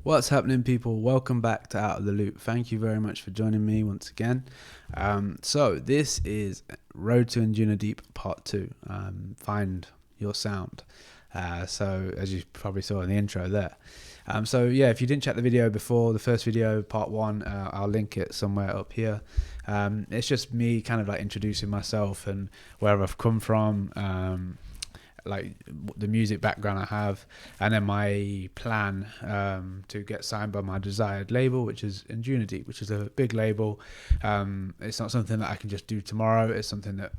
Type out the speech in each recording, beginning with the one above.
What's happening, people? Welcome back to Out of the Loop. Thank you very much for joining me once again. So this is Road to Anjunadeep Part 2. Find your sound. So as you probably saw in the intro there. If you didn't check the video before, the first video, Part 1, I'll link it somewhere up here. It's just me kind of like introducing myself and where I've come from, like the music background I have, and then my plan to get signed by my desired label, which is Anjunadeep, which is a big label. It's not something that I can just do tomorrow. It's something that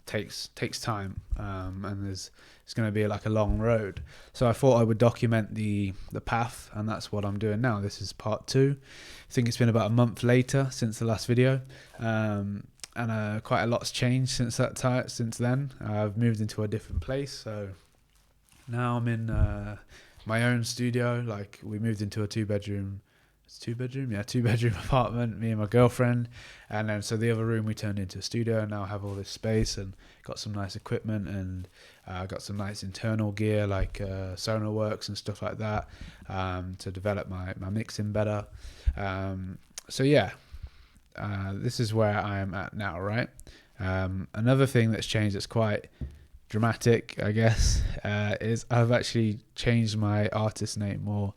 takes time, and it's going to be like a long road. So I thought I would document the path, and that's what I'm doing now. This is part 2. I think it's been about a month later since the last video. And quite a lot's changed since then. I've moved into a different place, so now I'm in my own studio. Like, we moved into a two-bedroom apartment, me and my girlfriend, and then so the other room we turned into a studio, and now I have all this space and got some nice equipment, and got some nice internal gear like Sonarworks and stuff like that, to develop my mixing better. This is where I am at now, right? Another thing that's changed that's quite dramatic, I guess, is I've actually changed my artist name, or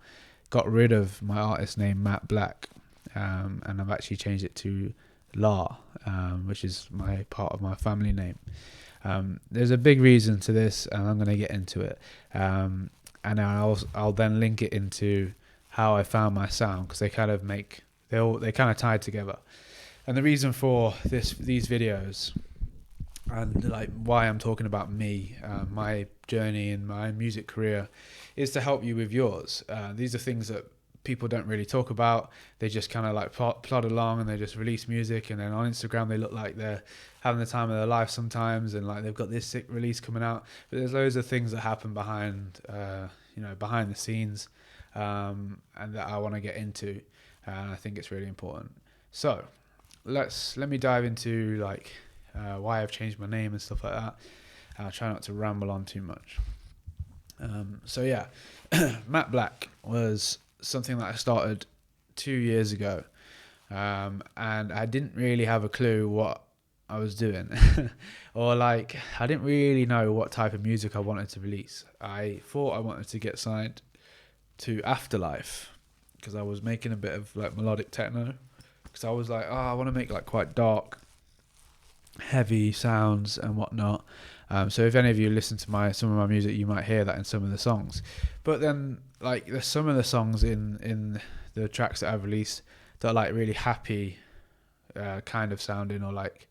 got rid of my artist name, Matt Black, and I've actually changed it to La, which is my part of my family name. There's a big reason to this, and I'm going to get into it. And I'll then link it into how I found my sound, because they kind of tie together. And the reason for these videos, and like why I'm talking about me, my journey in my music career, is to help you with yours. These are things that people don't really talk about. They just kind of like plod along, and they just release music, and then on Instagram they look like they're having the time of their life sometimes, and like they've got this sick release coming out. But there's loads of things that happen behind the scenes, and that I want to get into, and I think it's really important. So let me dive into like why I've changed my name and stuff like that. I'll try not to ramble on too much. Matt Black was something that I started 2 years ago, and I didn't really have a clue what I was doing, or like I didn't really know what type of music I wanted to release. I thought I wanted to get signed to Afterlife, because I was making a bit of like melodic techno, because I was like, I want to make like quite dark, heavy sounds and whatnot. So if any of you listen to some of my music, you might hear that in some of the songs. But then like there's some of the songs in the tracks that I've released that are like really happy kind of sounding, or like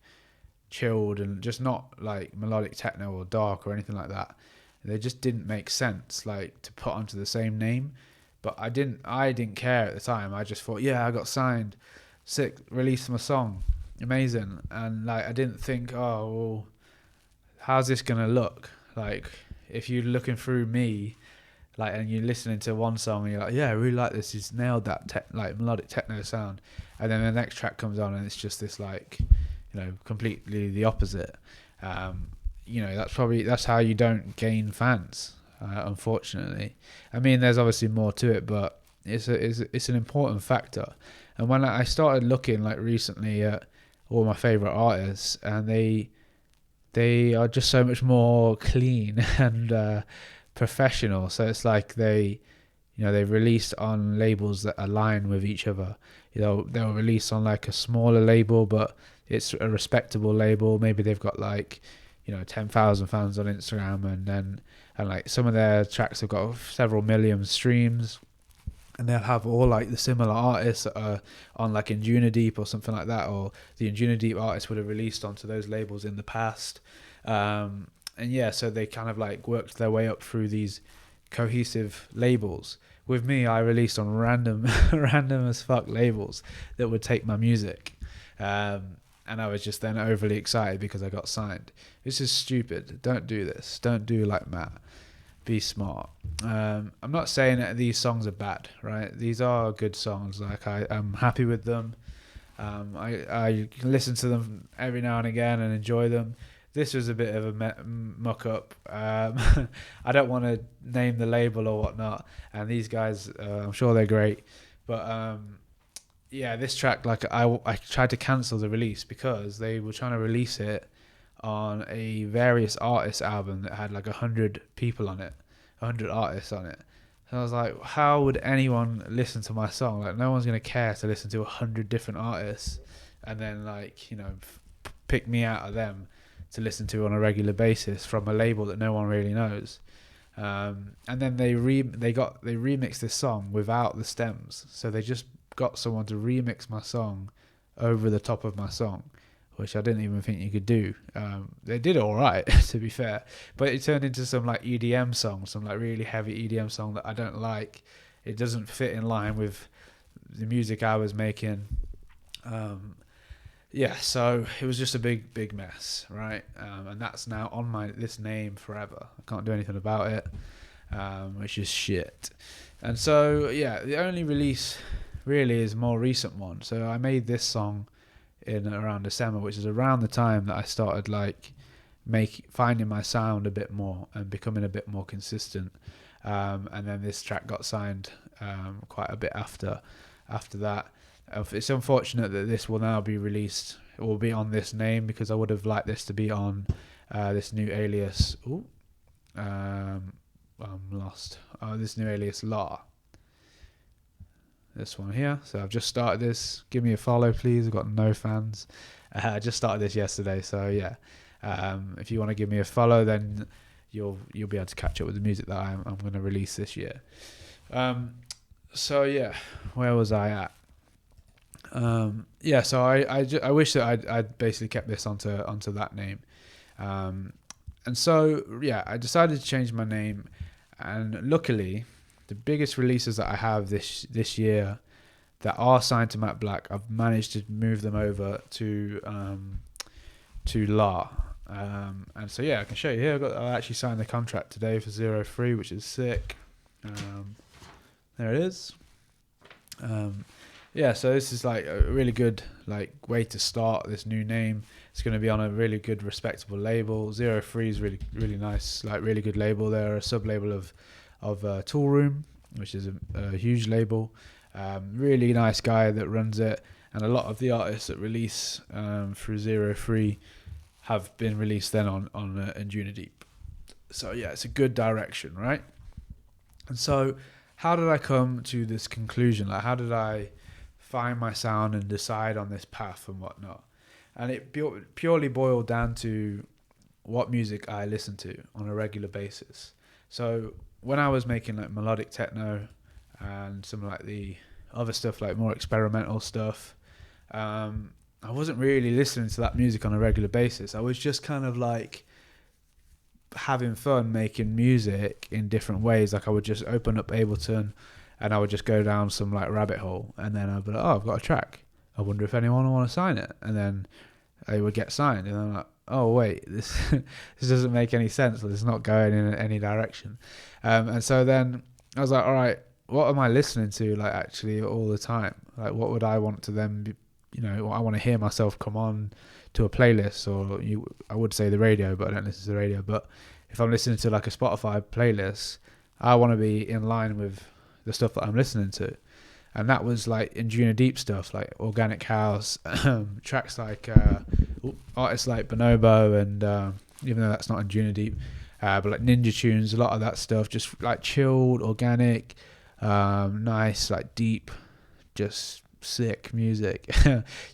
chilled, and just not like melodic techno or dark or anything like that. They just didn't make sense like to put onto the same name. But I didn't care at the time. I just thought, I got signed, sick, released my song, amazing. And like I didn't think, how's this gonna look? Like if you're looking through me, like, and you're listening to one song and you're like, I really like this, he's nailed that like melodic techno sound, and then the next track comes on and it's just this like, completely the opposite. That's how you don't gain fans, unfortunately. I mean, there's obviously more to it, but it's an important factor. And when I started looking like recently at all my favorite artists, and they are just so much more clean and professional. So it's like they've released on labels that align with each other. They'll release on like a smaller label, but it's a respectable label. Maybe they've got like 10,000 fans on Instagram, and like some of their tracks have got several million streams, and they'll have all like the similar artists that are on like Anjunadeep or something like that, or the Anjunadeep artists would have released onto those labels in the past. So they kind of like worked their way up through these cohesive labels. With me, I released on random as fuck labels that would take my music. And I was just then overly excited because I got signed. This is stupid. Don't do this. Don't do like Matt. Be smart. I'm not saying that these songs are bad, right? These are good songs. Like I'm happy with them. I listen to them every now and again and enjoy them. this was a bit of a muck up. I don't want to name the label or whatnot, and these guys, I'm sure they're great, but yeah, this track, like I tried to cancel the release because they were trying to release it on a various artists album that had like 100 people on it, 100 artists on it. And I was like, how would anyone listen to my song? Like, no one's gonna care to listen to 100 different artists, and then like, you know, pick me out of them to listen to on a regular basis from a label that no one really knows. And then they remixed this song without the stems, so they just got someone to remix my song over the top of my song, which I didn't even think you could do. They did all right, to be fair, but it turned into some like EDM song, some like really heavy EDM song that I don't like. It doesn't fit in line with the music I was making. Yeah, so it was just a big mess, right? And that's now on this name forever. I can't do anything about it, which is shit. And so yeah, the only release really is a more recent one. So I made this song in around December, which is around the time that I started like finding my sound a bit more and becoming a bit more consistent. And then this track got signed quite a bit after that. It's unfortunate that this will now be released. It will be on this name because I would have liked this to be on this new alias. I'm lost. This new alias La. This one here. So I've just started this. Give me a follow, please. I've got no fans. I just started this yesterday, so yeah. If you want to give me a follow, then you'll be able to catch up with the music that I'm going to release this year. So yeah, where was I at? Yeah, so I wish that I'd basically kept this onto that name. And so yeah, I decided to change my name, and luckily the biggest releases that I have this year that are signed to Matt Black, I've managed to move them over to La. And so yeah, I can show you here. I actually signed the contract today for 03, which is sick. There it is. Yeah, so this is like a really good like way to start this new name. It's going to be on a really good, respectable label. 03 is really nice, like really good label. They're a sub label of Tool Room, which is a huge label. Really nice guy that runs it, and a lot of the artists that release through 03 have been released then on Anjunadeep. So yeah, it's a good direction, right? And so, how did I come to this conclusion? Like, how did I find my sound and decide on this path and whatnot? And it purely boiled down to what music I listen to on a regular basis. So when I was making like melodic techno and some like the other stuff, like more experimental stuff, I wasn't really listening to that music on a regular basis. I was just kind of like having fun making music in different ways. Like I would just open up Ableton and I would just go down some like rabbit hole, and then I'd be like, oh, I've got a track. I wonder if anyone will want to sign it. And then they would get signed, and I'm like, oh wait, this doesn't make any sense. It's not going in any direction. And so then I was like, all right, what am I listening to like actually all the time? Like what would I want to then be, you know, I want to hear myself come on to a playlist, or I would say the radio, but I don't listen to the radio. But if I'm listening to like a Spotify playlist, I want to be in line with the stuff that I'm listening to. And that was like Anjunadeep stuff, like organic house, tracks like artists like Bonobo, and even though that's not Anjunadeep, but like Ninja Tunes, a lot of that stuff, just like chilled, organic, nice, like deep, just sick music.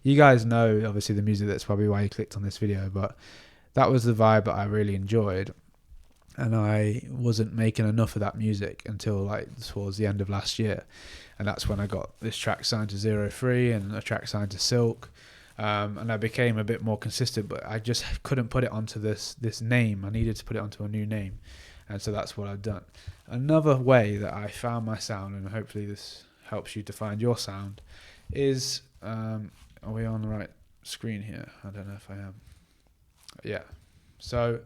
You guys know obviously the music, that's probably why you clicked on this video, but that was the vibe that I really enjoyed. And I wasn't making enough of that music until like towards the end of last year. And that's when I got this track signed to 03 and a track signed to Silk. And I became a bit more consistent, but I just couldn't put it onto this name. I needed to put it onto a new name. And so that's what I've done. Another way that I found my sound, and hopefully this helps you to find your sound, is, are we on the right screen here? I don't know if I am. Yeah. So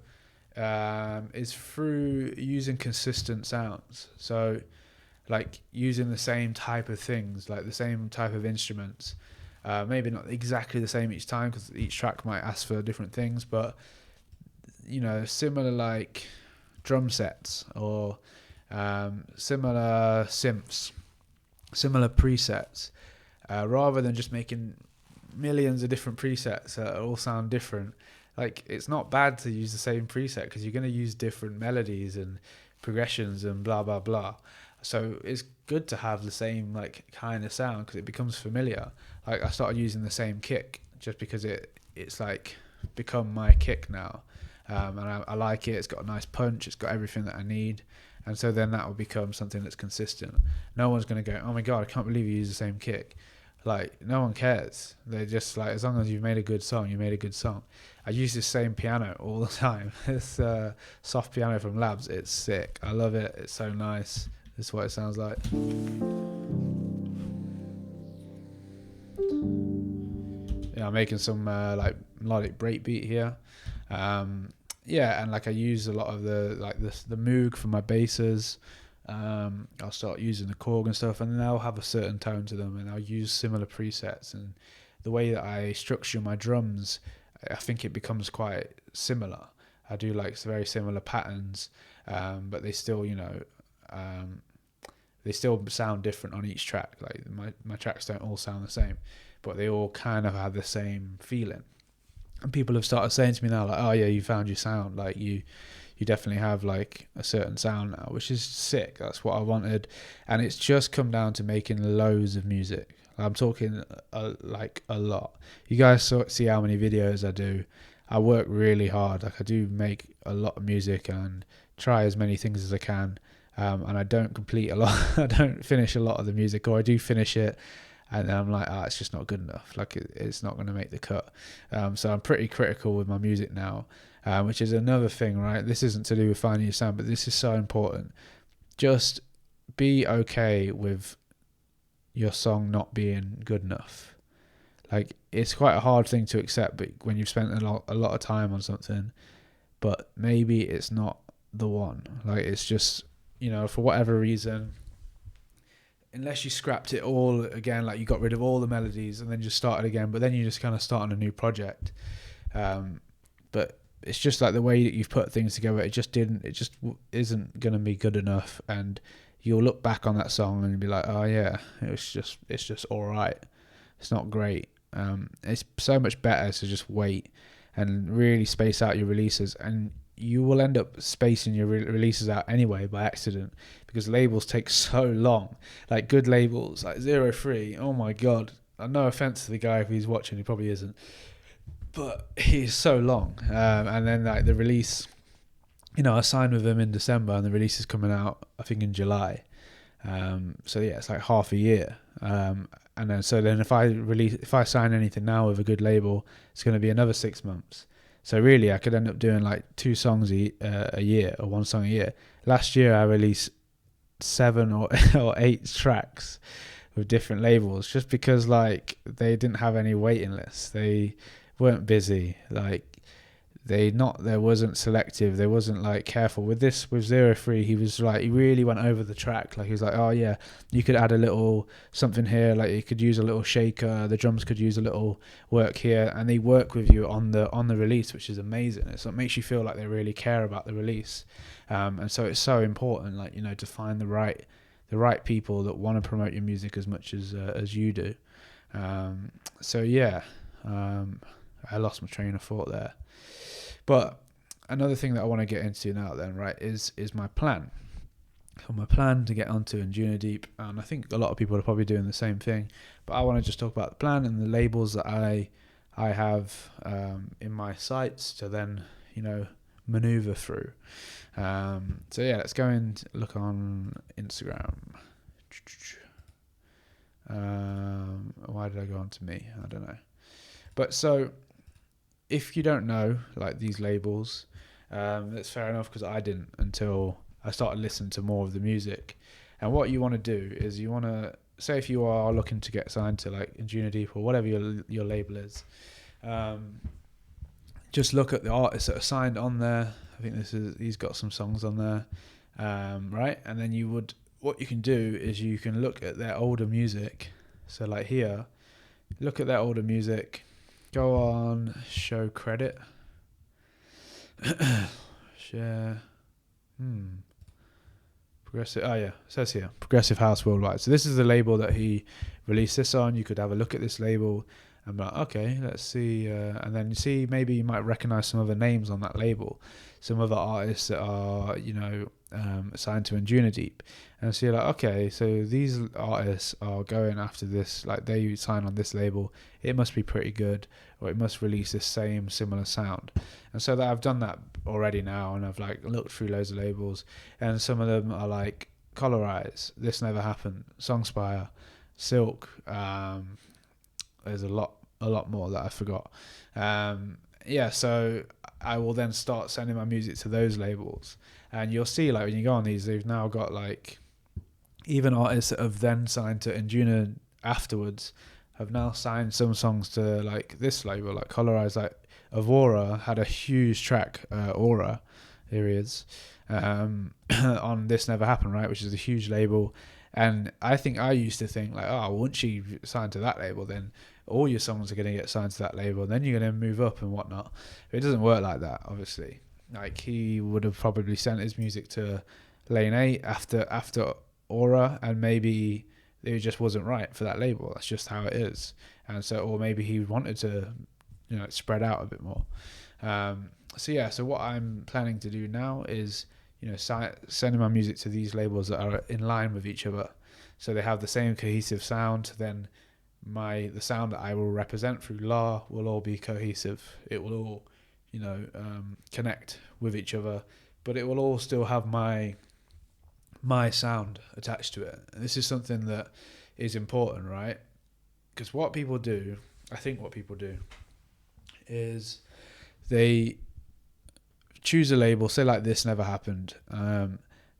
is through using consistent sounds. So like using the same type of things, like the same type of instruments, maybe not exactly the same each time because each track might ask for different things, but similar like drum sets or similar synths, similar presets, rather than just making millions of different presets that all sound different. Like, it's not bad to use the same preset because you're going to use different melodies and progressions and blah blah blah. So it's good to have the same like kind of sound because it becomes familiar. Like, I started using the same kick just because it's like become my kick now, and I like it. It's got a nice punch. It's got everything that I need, and so then that will become something that's consistent. No one's going to go, oh my god, I can't believe you use the same kick. Like, no one cares. They're just like, as long as you've made a good song, you made a good song. I use this same piano all the time. This soft piano from Labs. It's sick. I love it. It's so nice. This is what it sounds like. Yeah, I'm making some like melodic breakbeat here. Yeah, and like I use a lot of the Moog for my basses. I'll start using the Korg and stuff, and then they'll have a certain tone to them, and I'll use similar presets. And the way that I structure my drums, I think it becomes quite similar. I do like very similar patterns, but they still, they still sound different on each track. Like my tracks don't all sound the same, but they all kind of have the same feeling. And people have started saying to me now, like, oh yeah, you found your sound. Like you definitely have like a certain sound now, which is sick. That's what I wanted. And it's just come down to making loads of music. I'm talking like a lot. You guys see how many videos I do. I work really hard. Like, I do make a lot of music and try as many things as I can. And I don't complete a lot. I don't finish a lot of the music, or I do finish it, and then I'm like, it's just not good enough. Like, it's not going to make the cut. So I'm pretty critical with my music now, which is another thing, right? This isn't to do with finding your sound, but this is so important. Just be okay with your song not being good enough. Like, it's quite a hard thing to accept, but when you've spent a lot of time on something, but maybe it's not the one. Like, it's just, for whatever reason, unless you scrapped it all again, like you got rid of all the melodies and then just started again, but then you just kind of start on a new project. But it's just like the way that you've put things together, it just isn't going to be good enough. And you'll look back on that song and you'll be like, oh yeah, it's just all right. It's not great. It's so much better to just wait and really space out your releases, and you will end up spacing your releases out anyway by accident, because labels take so long. Like, good labels like 03, oh my god, no offense to the guy if he's watching, he probably isn't, but he's so long. And then like the release, I signed with him in December and the release is coming out I think in July. So yeah, it's like half a year. And then if I sign anything now with a good label, it's going to be another 6 months. So really, I could end up doing like 2 songs a year, or 1 song a year. Last year, I released 7 or 8 tracks with different labels, just because like they didn't have any waiting lists. They weren't busy. Like, they wasn't selective. They wasn't like careful with 03. He was like, he really went over the track. Like, he was like, oh yeah, you could add a little something here. Like, you could use a little shaker. The drums could use a little work here, and they work with you on the release, which is amazing. It makes you feel like they really care about the release. And so it's so important, like, to find the right people that want to promote your music as much as you do. So yeah, I lost my train of thought there. But another thing that I want to get into now then, right, is my plan. So my plan to get onto Anjunadeep, and I think a lot of people are probably doing the same thing, but I want to just talk about the plan and the labels that I have in my sights to then, maneuver through. So yeah, let's go and look on Instagram. Why did I go on to me? I don't know. But so, if you don't know like these labels, that's fair enough, because I didn't until I started listening to more of the music. And what you want to do is you want to say, if you are looking to get signed to like Anjunadeep or whatever your label is, just look at the artists that are signed on there. I think he's got some songs on there, right? And then what you can do is you can look at their older music. So like here, look at their older music. Go on show credit, Share. Progressive. Oh yeah, it says here Progressive House Worldwide. So this is the label that he released this on. You could have a look at this label and be like, okay, let's see, and then you see maybe you might recognize some other names on that label, some other artists that are signed to Anjunadeep, and so you're like, okay, so these artists are going after this, like they sign on this label, it must be pretty good, or it must release this same similar sound, and so that I've done that already now, and I've like looked through loads of labels, and some of them are like Colorize, This Never Happened, Songspire, Silk. There's a lot more that I forgot. So I will then start sending my music to those labels, and you'll see like when you go on these, they've now got like even artists that have then signed to Anjuna afterwards have now signed some songs to like this label, like Colorize, like Avora had a huge track, Aura, here he is, on This Never Happened, right, which is a huge label. And I think I used to think like, oh, once you sign to that label, then all your songs are going to get signed to that label, and then you're going to move up and whatnot. But it doesn't work like that, obviously. Like he would have probably sent his music to Lane 8 after Aura, and maybe it just wasn't right for that label. That's just how it is. And so, or maybe he wanted to, spread out a bit more. So what I'm planning to do now is, sending my music to these labels that are in line with each other, so they have the same cohesive sound. Then the sound that I will represent through La will all be cohesive. It will all, connect with each other, but it will all still have my sound attached to it. And this is something that is important, right? Because what people do is they choose a label, say like This Never Happened,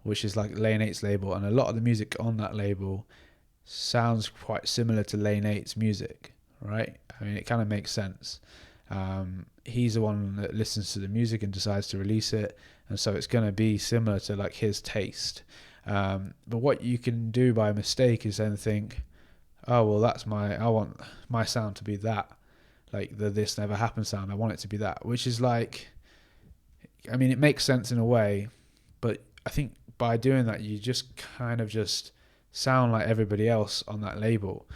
which is like Lane 8's label, and a lot of the music on that label sounds quite similar to Lane 8's music, right? I mean, it kind of makes sense. He's the one that listens to the music and decides to release it, and so it's going to be similar to like his taste. But what you can do by mistake is then think, oh well, I want my sound to be that, like the This Never Happened sound, I want it to be that, which is like, I mean, it makes sense in a way, but I think by doing that, you just kind of just sound like everybody else on that label,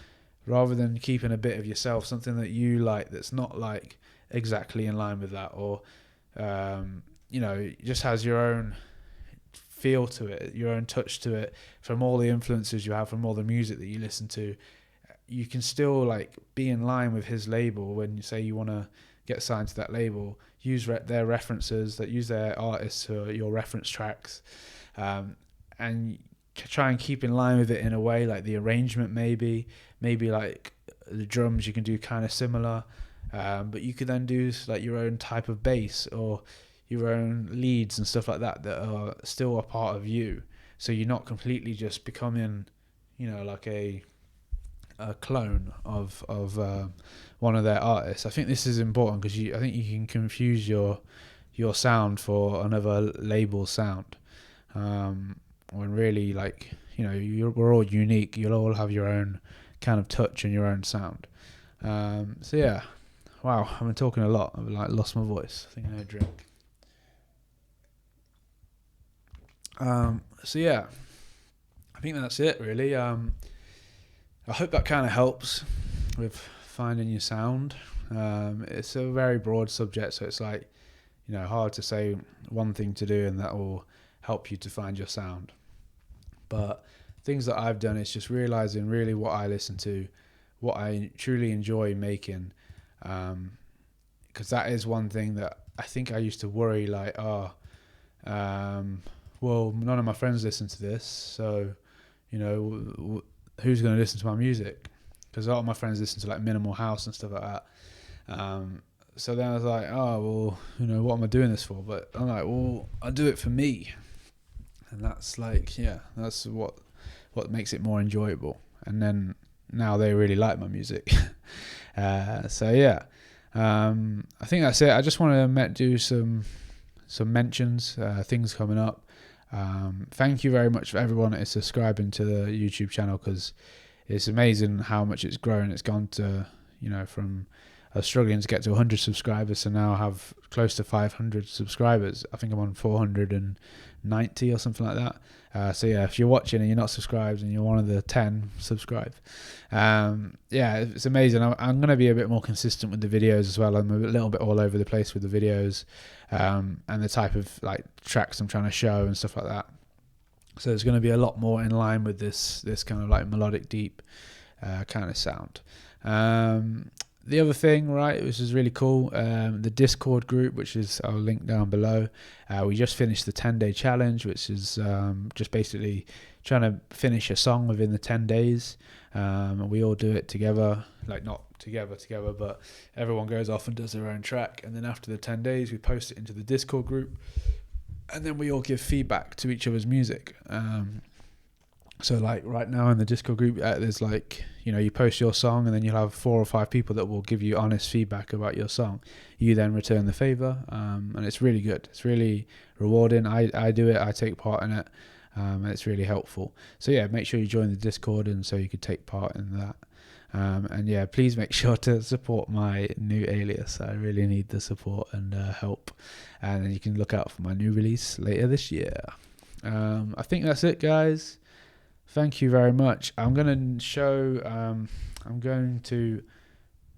rather than keeping a bit of yourself, something that you like that's not like exactly in line with that, or just has your own feel to it, your own touch to it, from all the influences you have, from all the music that you listen to. You can still like be in line with his label when you say you want to get signed to that label. Use their references, that use their artists or your reference tracks, and try and keep in line with it in a way, like the arrangement maybe like the drums you can do kind of similar, but you could then do like your own type of bass or your own leads and stuff like that are still a part of you, so you're not completely just becoming like a clone of one of their artists. I think this is important because I think you can confuse your sound for another label's sound, when really, like, we're all unique. You'll all have your own kind of touch and your own sound. So yeah, wow, I've been talking a lot. I've like lost my voice. I think I need a drink. So yeah, I think that's it really. I hope that kind of helps with finding your sound. It's a very broad subject, so it's like, hard to say one thing to do and that will help you to find your sound. But things that I've done is just realizing really what I listen to, what I truly enjoy making, because that is one thing that I think I used to worry, like, well, none of my friends listen to this, so who's going to listen to my music? Because a lot of my friends listen to like minimal house and stuff like that. So then I was like, oh well, what am I doing this for? But I'm like, well, I do it for me, and that's like, yeah, that's what makes it more enjoyable. And then now they really like my music. So yeah, I think that's it. I just want to do some mentions, things coming up. Thank you very much for everyone that is subscribing to the YouTube channel, because it's amazing how much it's grown. It's gone to, from I was struggling to get to 100 subscribers, so now I have close to 500 subscribers. I think I'm on 490 or something like that. So yeah, if you're watching and you're not subscribed and you're one of the 10, subscribe. Yeah, it's amazing. I'm going to be a bit more consistent with the videos as well. I'm a little bit all over the place with the videos, and the type of like tracks I'm trying to show and stuff like that. So it's going to be a lot more in line with this kind of like melodic deep kind of sound. The other thing, right, which is really cool, the Discord group, which is I'll link down below. We just finished the 10-day challenge, which is just basically trying to finish a song within the 10 days. And we all do it together, like not together, but everyone goes off and does their own track. And then after the 10 days, we post it into the Discord group. And then we all give feedback to each other's music. So like right now in the Discord group, there's like, you post your song and then you'll have 4 or 5 people that will give you honest feedback about your song. You then return the favor, and it's really good. It's really rewarding. I do it. I take part in it, and it's really helpful. So yeah, make sure you join the Discord and so you could take part in that. And yeah, please make sure to support my new alias. I really need the support and help. And then you can look out for my new release later this year. I think that's it, guys. Thank you very much. I'm going to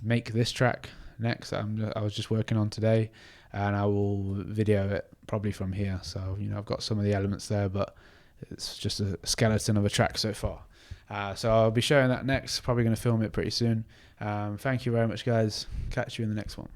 make this track next. I was just working on today, and I will video it probably from here. So, I've got some of the elements there, but it's just a skeleton of a track so far. So I'll be showing that next. Probably going to film it pretty soon. Thank you very much, guys. Catch you in the next one.